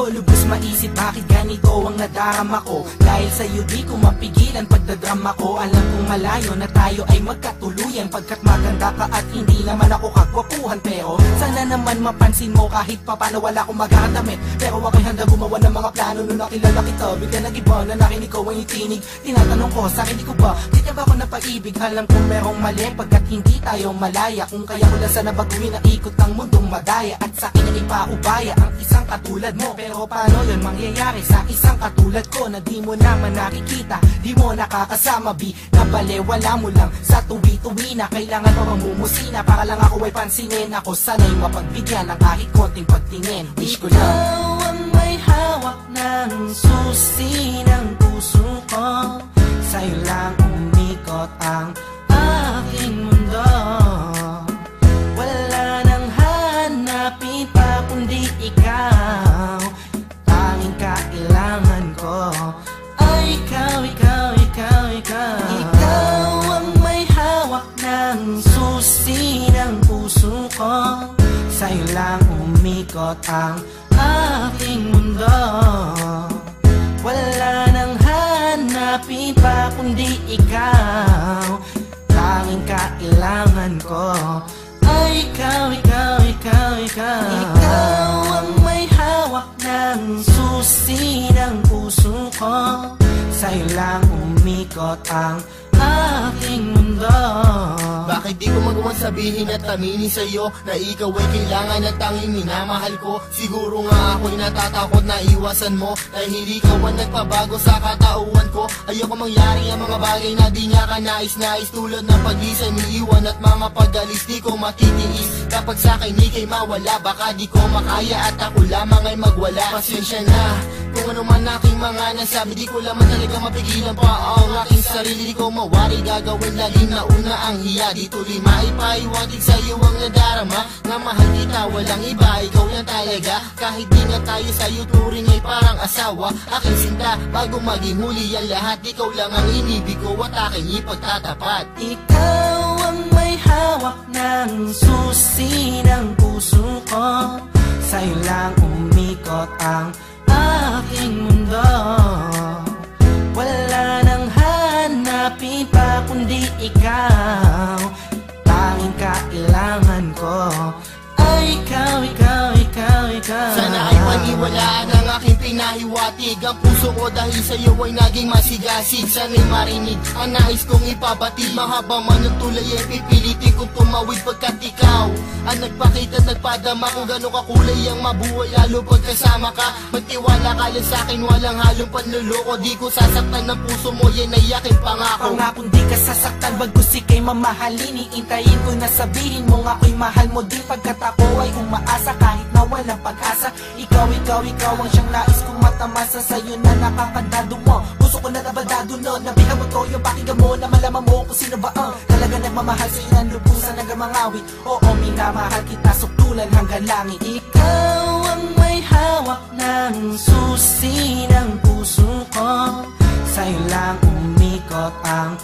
ko lubos maisip bakit ganito ang nadarama ko. Dahil sa'yo di ko mapigilan pagdadrama ko. Alam kong malayo na tayo ay magkatuluyan, pagkat maganda ka at hindi naman ako kagwapuhan. Pero sana naman mapansin mo kahit papano wala akong magdadamit. Pero ako'y handa gumawa ng mga plano nung nakilala kita. Bigla nag-iba na nakinig ko ang itinig. Tinatanong ko sa akin, di ko ba kaya ba ako napaibig? Alam kong merong mali pagkat hindi tayo malaya. Kung kaya ko lang sana baguhin na ikot ang mundong madaya, at sa akin ay ipaubaya ang isang katulad mo. Pero paano yun mangyayari sa isang katulad ko na di mo naman nakikita, di mo nakakasama, bi na balewala mo lang sa tuwi-tuwi na kailangan pa mamumusina para lang ako ay pansinin. Ako sana'y mapagbigyan ng kahit konting pagtingin. Wish ko lang ikaw ang may hawak ng susi ng puso ko. Sa'yo lang umikot ang aking mundo. Wala nang hanapin pa kundi ikaw. Tanging kailangan ko ay ikaw, ikaw, ikaw, ikaw. Ikaw ang may hawak ng susi ng puso ko. Sa'yo lang umikot ang aking mundo. Wala nang hanapin pa kundi ikaw. Tanging kailangan ko ay ikaw, ikaw, ikaw, ikaw. Ikaw ang may hawak ng susi ng puso ko. Sa'yo lang umikot ang aking mundo. Bakit di ko magawang sabihin at aminin sa'yo na ikaw ay kailangan at tanging minamahal ko? Siguro nga ako'y natatakot na iwasan mo, dahil ikaw ang nagpabago sa katauhan ko. Ayoko mangyari ang mga bagay na di nga ka nais-nais, tulad ng pag-isa, niiwan at mga pag-alis. Di ko matitiis kapag sa'kin ika'y mawala. Baka di ko makaya at ako lamang ay magwala. Pasensya na kung ano man aking mga nasabi, di ko lamang talaga mapigilan pa ang aking sarili. Di ko mawari gagawin laging nauna ang hiya. Di tuloy maipaiwatig sa'yo ang nadarama, na mahal kita walang iba, ikaw lang talaga. Kahit di nga tayo sa'yo turing ay parang asawa, aking sinta bago maging huli ang lahat. Ikaw lang ang inibig ko at aking ipagtatapat. Ikaw ang may hawak ng susi ng puso ko. Sa'yo lang umikot ang aking mundo. Wala nang hanapin pa kundi ikaw. Tanging kailangan ko ay ikaw, ikaw, ikaw, ikaw. Sana ay maniwalaan ang aking pinahiwatig. Ang puso ko dahil sa'yo ay naging masigasig. Sana'y marinig ang nais kong ipabatid. Mahaba man ang tulay ay pipilitin kong tumawid, pagkat ikaw ang nagpakita at nagpadama kung gano'ng kakulay ang mabuhay, lalo pagkasama ka. Magtiwala ka lang sa'kin, walang halong panluloko. Di ko sasaktan ng puso mo, yan ay aking pangako. Pangakong di ka sasaktan, bagkus ika'y mamahalin. Iintayin ko na sabihin mo nga ako'y mahal mo din, pagkat ako ay umaasa kahit na walang pag-asa. Ikaw, ikaw, ikaw ang siyang nais kong matamasa. Sa'yo na nakakandado mo, puso ko na nabaldado no. Nabihan mo to, yung pakinggan mo na malaman mo kung sino ba ang talaga nagmamahal sa'yo ng lubusan nagmamangawit. Oo, minamahal kita suktulan hanggang langit. Ikaw ang may hawak ng susi ng puso ko. Sa'yo lang umikot ang